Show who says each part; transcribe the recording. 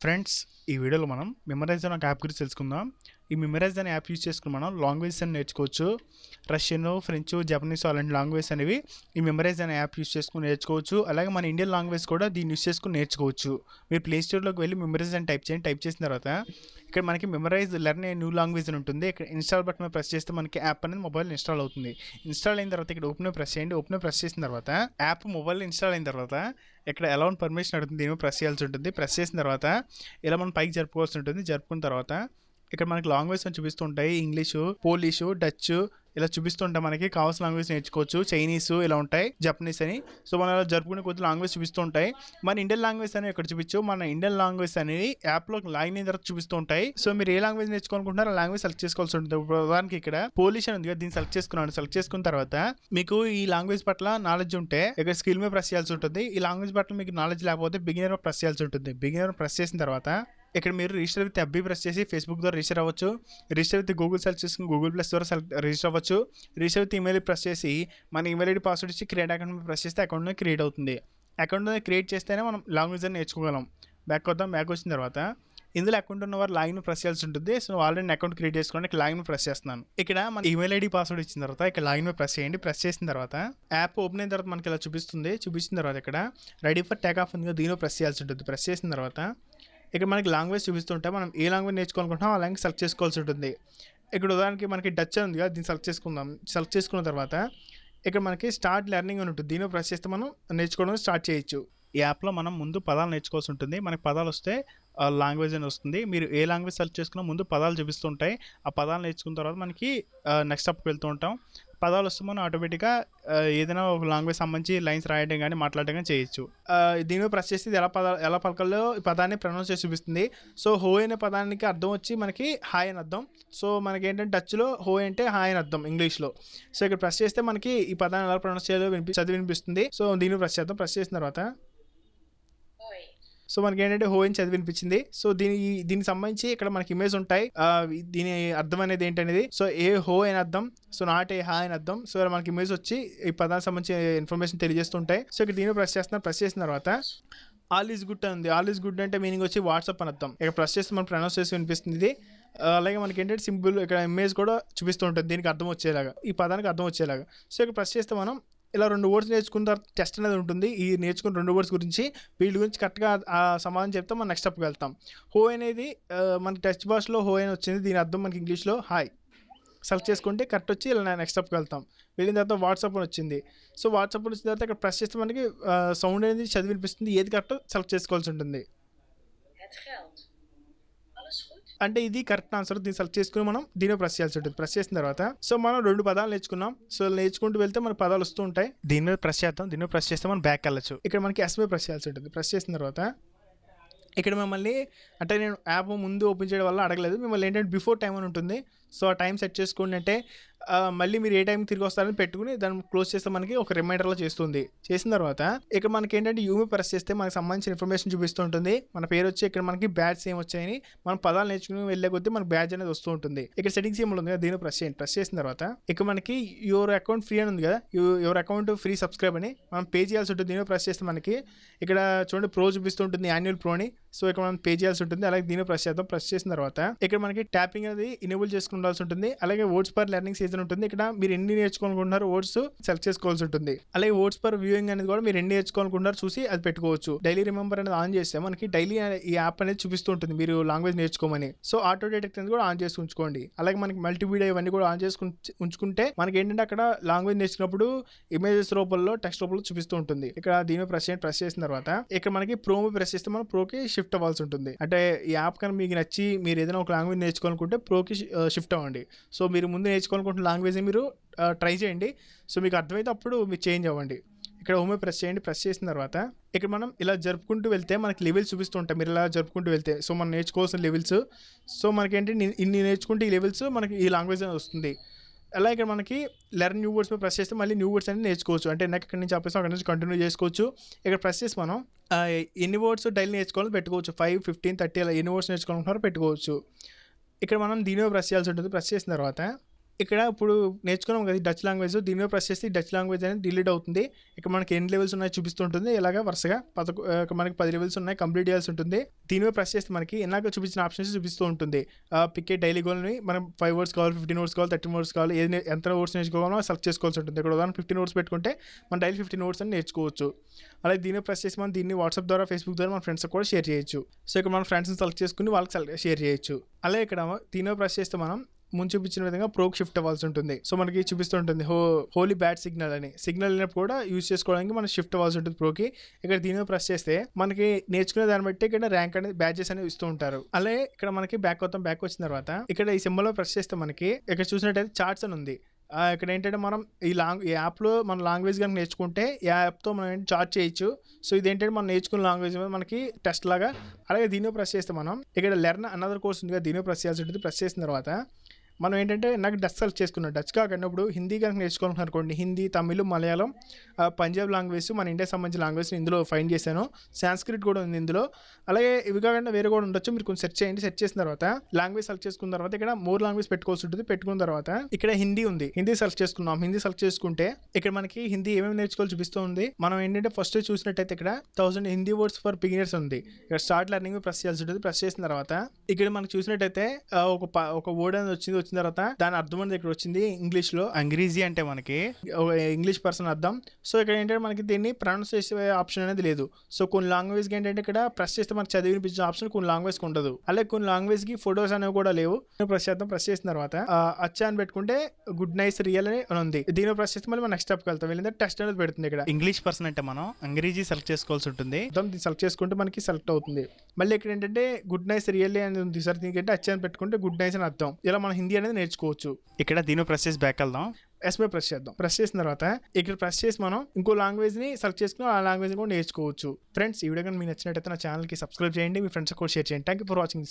Speaker 1: Friends, ఈ వీడియోలో మనం మెమరైజ్ అనే ఒక యాప్ గురించి తెలుసుకుందాం. ఈ మెమరైజ్ అనే యాప్ యూజ్ చేసుకుని మనం లాంగ్వేజెస్ అని నేర్చుకోవచ్చు. రష్యన్, ఫ్రెంచ్, జపనీస్ అలాంటి లాంగ్వేజ్ అనేవి ఈ మెమరైజ్ అనే యాప్ యూజ్ చేసుకుని నేర్చుకోవచ్చు. అలాగే మన ఇండియన్ లాంగ్వేజ్ కూడా దీన్ని యూజ్ చేసుకుని నేర్చుకోవచ్చు. మీరు ప్లే స్టోర్లోకి వెళ్ళి మెమరైజ్ అని టైప్ చేయండి. టైప్ చేసిన తర్వాత ఇక్కడ మనకి memorise learn a new language అని ఉంటుంది. ఇక్కడ ఇన్స్టాల్ బటన్ మీద ప్రెస్ చేస్తే మనకి యాప్ అనేది మొబైల్ ఇన్స్టాల్ అవుతుంది. ఇన్స్టాల్ అయిన తర్వాత ఇక్కడ ఓపెన్ ప్రెస్ చేయండి. ఓపెన్ ప్రెస్ చేసిన తర్వాత యాప్ మొబైల్ ఇన్స్టాల్ అయిన తర్వాత ఇక్కడ అలౌన్ పర్మిషన్ అడుగుతుంది. దీని ప్రెస్ చేయాల్సి ఉంటుంది. ప్రెస్ చేసిన తర్వాత ఇలా మనం పైకి జరుపుకోవాల్సి ఉంటుంది. జరుపుకున్న తర్వాత ఇక్కడ మనకి లాంగ్వేజ్ అని చూపిస్తుంటాయి. ఇంగ్లీషు, పోలిషు, డచ్ ఇలా చూపిస్తుంటాయి. మనకి కావాల్సిన లాంగ్వేజ్ నేర్చుకోవచ్చు. చైనీస్ ఇలా ఉంటాయి, జపనీస్ అని. సో మనం ఇలా జరుపుకునే కొద్ది లాంగ్వేజ్ చూపిస్తూ ఉంటాయి. మన ఇండియన్ లాంగ్వేజ్ అనేవి ఇక్కడ చూపించు. మన ఇండియన్ లాంగ్వేజ్ అనేవి యాప్లో లాగిన్ అయిన తర్వాత చూపిస్తూ ఉంటాయి. సో మీరు ఏ లాంగ్వేజ్ నేర్చుకోవాలనుకుంటున్నారో ఆ లాంగ్వేజ్ సెలెక్ట్ చేసుకోవాల్సి ఉంటుంది. ఉదాహరణకి ఇక్కడ పోలిష్ అని ఉంది కదా, దీన్ని సెలెక్ట్ చేసుకున్నాను. సెలెక్ట్ చేసుకున్న తర్వాత మీకు ఈ లాంగ్వేజ్ పట్ల నాలెడ్జ్ ఉంటే ఇక్కడ స్కిల్ మీద ప్రెస్ చేయాల్సి ఉంటుంది. ఈ లాంగ్వేజ్ పట్ల మీకు నాలెడ్జ్ లేకపోతే బిగినర్ ప్రెస్ చేయాల్సి ఉంటుంది. బిగినర్ ప్రెస్ చేసిన తర్వాత ఇక్కడ మీరు రిజిస్టర్ విత్ FB ప్రెస్ చేసి ఫేస్బుక్ ద్వారా రిజిస్టర్ అవ్వచ్చు. రిజిస్టర్ విత్ గూగుల్ సెర్చ్ చేసుకుని గూగుల్ ప్లస్ ద్వారా రిజిస్టర్ అవ్వచ్చు. రిజిస్టర్ విత్ ఈమెయిల్ ప్రెస్ చేసి మన ఈమెయిల్ ఐడి పాస్వర్డ్ ఇచ్చి క్రియేట్ అకౌంట్ మీద ప్రెస్ చేస్తే అకౌంట్ క్రియేట్ అవుతుంది. అకౌంట్ క్రియేట్ చేస్తేనే మనం లాంగ్వేజ్ అని నేర్చుకోగలం. బ్యాక్ వద్దాం. బ్యాక్ వచ్చిన తర్వాత ఇందులో అకౌంట్ ఉన్న వారు లాగిన్ ప్రెస్ చేయాల్సి ఉంటుంది. సో ఆల్రెడీ అకౌంట్ క్రియేట్ చేసుకోండి. ఇక్కడ లాగిన్ ప్రెస్ చేస్తున్నాను. ఇక్కడ మన ఈమెయిల్ ఐడి పాస్వర్డ్ ఇచ్చిన తర్వాత ఇక్కడ లాగిన్ మీద ప్రెస్ చేయండి. ప్రెస్ చేసిన తర్వాత యాప్ ఓపెన్ అయిన తర్వాత మనకి ఇలా చూపిస్తుంది. చూపించిన తర్వాత ఇక్కడ రెడీ ఫర్ టేక్ ఆఫ్ ఉంది. దీనిలో ప్రెస్ చేయాల్సి ఉంటుంది. ప్రెస్ చేసిన తర్వాత ఇక్కడ మనకి లాంగ్వేజ్ చూపిస్తుంటే మనం ఏ లాంగ్వేజ్ నేర్చుకోవాలనుకుంటున్నాం ఆ లాంగ్వేజ్ సెలెక్ట్ చేసుకోవాల్సి ఉంటుంది. ఇక్కడ ఉదాహరణకి మనకి డచ్ ఉంది కదా, దీన్ని సెలెక్ట్ చేసుకుందాం. సెలెక్ట్ చేసుకున్న తర్వాత ఇక్కడ మనకి స్టార్ట్ లెర్నింగ్ అని ఉంటుంది. దీనిలో ప్రెస్ చేస్తే మనం నేర్చుకోవడం స్టార్ట్ చేయొచ్చు. ఈ యాప్లో మనం ముందు పదాలు నేర్చుకోవాల్సి ఉంటుంది. మనకి పదాలు వస్తే లాంగ్వేజ్ అని వస్తుంది. మీరు ఏ లాంగ్వేజ్ సెలెక్ట్ చేసుకున్నా ముందు పదాలు చూపిస్తుంటాయి. ఆ పదాలు నేర్చుకున్న తర్వాత మనకి నెక్స్ట్ స్టెప్కి వెళ్తూ ఉంటాం. పదాలు వస్తే మనం ఆటోమేటిక్గా ఏదైనా ఒక లాంగ్వేజ్ సంబంధించి లైన్స్ రాయడం కానీ మాట్లాడడం కానీ చేయొచ్చు. దీని ప్రెస్ చేసి ఎలా పలకల్లో ఈ పదాన్ని ప్రొనౌన్స్ చేసి చూపిస్తుంది. సో హో అనే పదానికి అర్థం వచ్చి మనకి హాయ్ అని అర్థం. సో మనకి ఏంటంటే డచ్లో హో అంటే హాయ్ అని అర్థం ఇంగ్లీష్లో. సో ఇక్కడ ప్రెస్ చేస్తే మనకి ఈ పదాన్ని ఎలా ప్రొనౌన్స్ చేయాలో చదివి వినిపిస్తుంది. సో దీన్ని ప్రెస్ చేద్దాం. ప్రెస్ చేసిన తర్వాత సో మనకి ఏంటంటే హో అని చదివి వినిపించింది. సో దీనికి సంబంధించి ఇక్కడ మనకి ఇమేజ్ ఉంటాయి. దీని అర్థం అనేది ఏంటనేది. సో ఏ హో అని అర్థం, సో నాట్ ఏ హా అని అర్థం. సో మనకి ఇమేజ్ వచ్చి ఈ పదానికి సంబంధించి ఇన్ఫర్మేషన్ తెలియజేస్తుంటాయి. సో ఇక్కడ దీన్ని ప్రెస్ చేస్తున్నారు. ప్రెస్ చేసిన తర్వాత ఆల్ ఈజ్ గుడ్ ఉంది. ఆల్ ఈజ్ గుడ్ అంటే మీనింగ్ వచ్చి వాట్సాప్ అని అర్థం. ఇక్కడ ప్రెస్ చేస్తే మనం ప్రొనౌన్స్ చేసి వినిపిస్తుంది ఇది. అలాగే మనకి ఏంటంటే సింపుల్ ఇక్కడ ఇమేజ్ కూడా చూపిస్తూ ఉంటుంది దీనికి అర్థం వచ్చేలాగా, ఈ పదానికి అర్థం వచ్చేలాగా. సో ఇక్కడ ప్రెస్ చేస్తే మనం ఇలా 2 వర్డ్స్ నేర్చుకున్న తర్వాత టెస్ట్ అనేది ఉంటుంది. ఈ నేర్చుకున్న 2 వర్డ్స్ గురించి వీటి గురించి కరెక్ట్గా సమాధానం చెప్తే మనం నెక్స్ట్ స్టెప్కి వెళ్తాం. హో అనేది మనకి టచ్ భాషలో హో అని వచ్చింది. దీని అర్థం మనకి ఇంగ్లీష్లో హాయ్. సెలెక్ట్ చేసుకుంటే కరెక్ట్ వచ్చి ఇలా నెక్స్ట్ స్టెప్కి వెళ్తాం. వెళ్ళిన తర్వాత వాట్సాప్ అని వచ్చింది. సో వాట్సాప్ వచ్చిన తర్వాత ఇక్కడ ప్రెస్ చేస్తే మనకి సౌండ్ అనేది చదివి వినిపిస్తుంది. ఏది కరెక్ట్ సెలెక్ట్ చేసుకోవాల్సి ఉంటుంది. అంటే ఇది కరెక్ట్ ఆన్సర్. దీన్ని సెలెక్ట్ చేసుకుని మనం దీని ప్రెస్ చేయాల్సి ఉంటుంది. ప్రెస్ చేసిన తర్వాత సో మనం 2 పదాలు నేర్చుకున్నాం. సో నేర్చుకుంటూ వెళ్తే మన పదాలు వస్తూ ఉంటాయి. దీని మీద ప్రెస్ చేద్దాం. దీని మీద ప్రెస్ చేస్తే మనం బ్యాక్ వెళ్ళచ్చు. ఇక్కడ మనకి ఎస్ మీద ప్రెస్ చేయాల్సి ఉంటుంది. ప్రెస్ చేసిన తర్వాత ఇక్కడ మిమ్మల్ని అంటే నేను యాప్ ముందు ఓపెన్ చేయడం వల్ల అడగలేదు. మిమ్మల్ని ఏంటంటే బిఫోర్ టైం అని ఉంటుంది. సో ఆ టైం సెట్ చేసుకోండి. అంటే మళ్ళీ మీరు ఏ టైం తిరిగి వస్తారని పెట్టుకుని దాన్ని క్లోజ్ చేస్తే మనకి ఒక రిమైండర్లో చేస్తుంది. చేసిన తర్వాత ఇక్కడ మనకి ఏంటంటే యూమీ ప్రెస్ చేస్తే మనకి సంబంధించిన ఇన్ఫర్మేషన్ చూపిస్తూ ఉంటుంది. మన పేరు వచ్చి ఇక్కడ మనకి బ్యాడ్స్ ఏం వచ్చాయని మనం పదాలు నేర్చుకుని వెళ్ళే కొద్దీ మనకి బ్యాడ్జ్ అనేది వస్తూ ఉంటుంది. ఇక్కడ సెటింగ్స్ ఏమి ఉంది కదా, దీన్ని ప్రెస్ చేయండి. ప్రెస్ చేసిన తర్వాత ఇక్కడ మనకి యువర్ అకౌంట్ ఫ్రీ అని ఉంది కదా, యువర్ అకౌంట్ ఫ్రీ సబ్స్క్రైబ్ అని మనం పే చేయాల్సి ఉంటుంది. దీన్ని ప్రెస్ చేస్తే మనకి ఇక్కడ చూడండి ప్రో చూపిస్తూ ఉంటుంది, యాన్యువల్ ప్రోని. సో ఇక్కడ మనం పే చేయాల్సి ఉంటుంది. అలాగే దీన్ని ప్రెస్ చేద్దాం. ప్రెస్ చేసిన తర్వాత ఇక్కడ మనకి ట్యాపింగ్ అనేది ఇనేబుల్ చేసుకుని ఉండాల్సి ఉంటుంది. అలాగే వర్డ్స్ పర్ లెర్నింగ్ సీజన్ ఉంటుంది. ఇక్కడ మీరు ఎన్ని నేర్చుకోవాలనుకుంటున్నారు వర్డ్స్ సెలెక్ట్ చేసుకోవాల్సి ఉంటుంది. అలాగే వర్డ్స్ పర్ వ్యూయింగ్ అనేది కూడా మీరు ఎన్ని నేర్చుకోవాలనుకుంటున్నారు చూసి అది పెట్టుకోవచ్చు. డైలీ రిమెంబర్ అనేది ఆన్ చేస్తే మనకి డైలీ ఈ యాప్ అనేది చూపిస్తూ ఉంటుంది మీరు లాంగ్వేజ్ నేర్చుకోమని. సో ఆటో డిటెక్ట్ అనేది కూడా ఆన్ చేసి ఉంచుకోండి. అలాగే మనకి మల్టీమీడియా ఇవన్నీ కూడా ఆన్ చేసుకుని ఉంచుకుంటే మనకి ఏంటంటే అక్కడ లాంగ్వేజ్ నేర్చుకున్నప్పుడు ఇమేజెస్ రూపంలో టెక్స్ట్ రూపంలో చూపిస్తూ ఉంటుంది. ఇక్కడ దీని ప్రెస్ చేసిన తర్వాత ఇక్కడ మనకి ప్రో ప్రెస్ చేస్తే మనం ప్రోకి షిఫ్ట్ అవ్వాల్సి ఉంటుంది. అంటే ఈ యాప్ కనుక మీకు నచ్చి మీరు ఏదైనా ఒక లాంగ్వేజ్ నేర్చుకోవాలనుకుంటే ప్రోకి షిఫ్ట్ అవ్వండి. సో మీరు ముందు నేర్చుకోవాలనుకుంటున్న లాంగ్వేజ్ మీరు ట్రై చేయండి. సో మీకు అర్థమైతే అప్పుడు మీరు చేంజ్ అవ్వండి. ఇక్కడ హోమ్ ప్రెస్ చేయండి. ప్రెస్ చేసిన తర్వాత ఇక్కడ మనం ఇలా జరుపుకుంటూ వెళ్తే మనకి లెవెల్స్ చూపిస్తూ ఉంటాయి. మీరు ఇలా జరుపుకుంటూ వెళ్తే సో మనం నేర్చుకోవాల్సిన లెవెల్స్. సో మనకి ఏంటి ఇన్ని నేర్చుకుంటే ఈ లెవెల్స్ మనకి ఈ లాంగ్వేజ్ అనేది వస్తుంది. అలా ఇక్కడ మనకి లెర్న్ న్యూ వర్డ్స్ మీద ప్రెస్ చేస్తే మళ్ళీ న్యూ వర్డ్స్ అనేది నేర్చుకోవచ్చు. అంటే నాకు ఇక్కడ నుంచి ఆపేసి అక్కడ నుంచి కంటిన్యూ చేసుకోవచ్చు. ఇక్కడ ప్రెస్ చేసి మనం ఎన్ని వర్డ్స్ డైలీ నేర్చుకోవాలని పెట్టుకోవచ్చు. 5, 15, 30 అలా ఎన్ని వర్డ్స్ నేర్చుకోవాలనుకుంటారో పెట్టుకోవచ్చు. ఇక్కడ మనం దీని మీద ప్రెస్ చేయాల్సి ఉంటుంది. ప్రెస్ చేసిన తర్వాత ఇక్కడ ఇప్పుడు నేర్చుకున్నాం కదా డచ్ లాంగ్వేజ్, దీని మీద ప్రెస్ చేస్తే డచ్ లాంగ్వేజ్ అనేది డిలీట్ అవుతుంది. ఇక్కడ మనకి ఎన్ని లెవెల్స్ ఉన్నాయో చూపిస్తుంటుంది. ఇలాగా వరుసగా మనకి 10 లెవెల్స్ ఉన్నాయి, కంప్లీట్ చేయాల్సి ఉంటుంది. దీని మీద ప్రెస్ చేస్తే మనకి ఇలాగ చూపించిన ఆప్షన్స్ చూపిస్తూ ఉంటుంది. పిక్ ఏ డైలీ గోల్ని మనం 5 వర్డ్స్ కావాలి, 15 వర్డ్స్ కావాలి, 30 వర్డ్స్ కావాలి, ఎంత వర్డ్స్ నేర్చుకోవాలో సెలెక్ట్ చేసుకోవాల్సి ఉంటుంది. ఇక్కడ ఉదాహరణ 15 వర్డ్స్ పెట్టుకుంటే మనం డైలీ 15 వర్డ్స్ అని నేర్చుకోవచ్చు. అలాగే దీని మీద ప్రెస్ చేసి మనం దీన్ని వాట్సాప్ ద్వారా, ఫేస్బుక్ ద్వారా మన ఫ్రెండ్స్కి కూడా షేర్ చేయొచ్చు. సో ఇక్కడ మన ఫ్రెండ్స్ని సెలెక్ట్ చేసుకుని వాళ్ళకి షేర్ చేయొచ్చు. అలాగే ఇక్కడ దీని మీద ప్రెస్ చేస్తే మనం ముందు చూపించిన విధంగా ప్రోకి షిఫ్ట్ అవ్వాల్సి ఉంటుంది. సో మనకి చూపిస్తుంటుంది హోలీ బ్యాడ్ సిగ్నల్ అని. సిగ్నల్ అయినప్పుడు కూడా యూజ్ చేసుకోవడానికి మనం షిఫ్ట్ అవ్వాల్సి ఉంటుంది ప్రోకి. ఇక్కడ దీని మీద ప్రెస్ చేస్తే మనకి నేర్చుకునే దాన్ని బట్టి ఇక్కడ ర్యాంక్ అనేది బ్యాచెస్ అనేవి ఇస్తూ ఉంటారు. అలాగే ఇక్కడ మనకి బ్యాక్ వచ్చిన తర్వాత ఇక్కడ ఈ సింబల్ లో ప్రెస్ చేస్తే మనకి ఇక్కడ చూసినట్టయితే చార్ట్స్ అని ఉంది. ఇక్కడ ఏంటంటే మనం ఈ యాప్లో మన లాంగ్వేజ్ కనుక నేర్చుకుంటే ఈ యాప్తో మనం చార్ట్ చేయొచ్చు. సో ఇదేంటంటే మనం నేర్చుకున్న లాంగ్వేజ్ మీద మనకి టెస్ట్ లాగా. అలాగే దీనిలో ప్రెస్ చేస్తే మనం ఇక్కడ లెర్న్ అనదర్ కోర్స్ ఉంది కదా, దీనిలో ప్రెస్ చేయాల్సి ఉంటుంది. ప్రెస్ చేసిన తర్వాత మనం ఏంటంటే నాకు డచ్ సెలెక్ట్ చేసుకున్నాం. డచ్ కాకుండా ఇప్పుడు హిందీ కనుక నేర్చుకోవాలనుకున్నాను అనుకోండి, హిందీ, తమిళ్, మలయాళం, పంజాబ్ లాంగ్వేజ్, మన ఇండియాకి సంబంధించిన లాంగ్వేజ్ ఇందులో ఫైండ్ చేశాను. సాంస్క్రిట్ కూడా ఉంది ఇందులో. అలాగే ఇవి కాకుండా వేరే కూడా ఉండొచ్చు, మీరు కొంచెం సెర్చ్ చేయండి. సెర్చ్ చేసిన తర్వాత లాంగ్వేజ్ సెలెక్ట్ చేసుకున్న తర్వాత ఇక్కడ మోర్ లాంగ్వేజ్ పెట్టుకోవాల్సి ఉంటుంది. పెట్టుకున్న తర్వాత ఇక్కడ హిందీ ఉంది, హిందీ సెలెక్ట్ చేసుకున్నాం. హిందీ సెలెక్ట్ చేసుకుంటే ఇక్కడ మనకి హిందీ ఏమేమి నేర్చుకోవాలి చూపిస్తుంది. మనం ఏంటంటే ఫస్ట్ చూసినట్టయితే ఇక్కడ 1000 హిందీ వర్డ్స్ ఫర్ బిగినర్స్ ఉంది. ఇక్కడ స్టార్ట్ లెర్నింగ్ ప్రెస్ చేయాల్సి ఉంటుంది. ప్రెస్ చేసిన తర్వాత ఇక్కడ మనకు చూసినట్టయితే ఒక వర్డ్ అనేది వచ్చిన తర్వాత దాని అర్థం అనేది ఇక్కడ వచ్చింది ఇంగ్లీష్ లో. అంగ్రేజీ అంటే మనకి ఇంగ్లీష్ పర్సన్ అర్థం. సో ఇక్కడ ఏంటంటే మనకి దీన్ని ప్రొనౌన్స్ చేసే ఆప్షన్ అనేది లేదు. సో కొన్ని లాంగ్వేజ్ కి ఏంటంటే ఇక్కడ ప్రెస్ చేస్తే మనకి చదివి వినిపించే ఆప్షన్ కొన్ని లాంగ్వేజ్ కి ఉండదు. అలాగే కొన్ని లాంగ్వేజ్ కి ఫొటోస్ అనేవి కూడా లేవు. ప్రెస్ చేద్దాం. ప్రెస్ చేసిన తర్వాత అచ్చా అని పెట్టుకుంటే గుడ్ నైస్ రియల్ అని ఉంది. దీనిలో ప్రెస్ చేస్తే మళ్ళీ మనం నెక్స్ట్ స్టెప్కి వెళ్తాం. వెళ్ళిందంటే టెస్ట్ అనేది పెడుతుంది. ఇక్కడ ఇంగ్లీష్ పర్సన్ అంటే మనం అంగ్రేజీ సెలెక్ట్ చేసుకోవాల్సి ఉంటుంది. సెలెక్ట్ చేసుకుంటే మనకి సెలెక్ట్ అవుతుంది. మళ్ళీ ఇక్కడ ఏంటంటే గుడ్ నైస్ రియల్ అని ఉంది. సార్ దీనికంటే అచ్చా అని పెట్టుకుంటే గుడ్ నైస్ అని అర్థం. ఇలా మనం హిందీ అనేది నేర్చుకోవచ్చు. ఇక్కడ దీని ప్రెస్ చేసి బ్యాక్ వెళ్దాం. ఎస్ మీద ప్రెస్ చేద్దాం. ప్రెస్ చేసిన తర్వాత ఇక్కడ ప్రెస్ చేసి మనం ఇంకో లాంగ్వేజ్ ని సెలెక్ట్ చేసుకుని ఆ లాంగ్వేజ్ కూడా నేర్చుకోవచ్చు. ఫ్రెండ్స్, ఈ వీడియో కానీ మీకు నచ్చినట్టయితే నా ఛానల్ కి సబ్స్క్రైబ్ చేయండి, మీ ఫ్రెండ్స్ కూడా షేర్ చేయండి. Thank you for watching this video.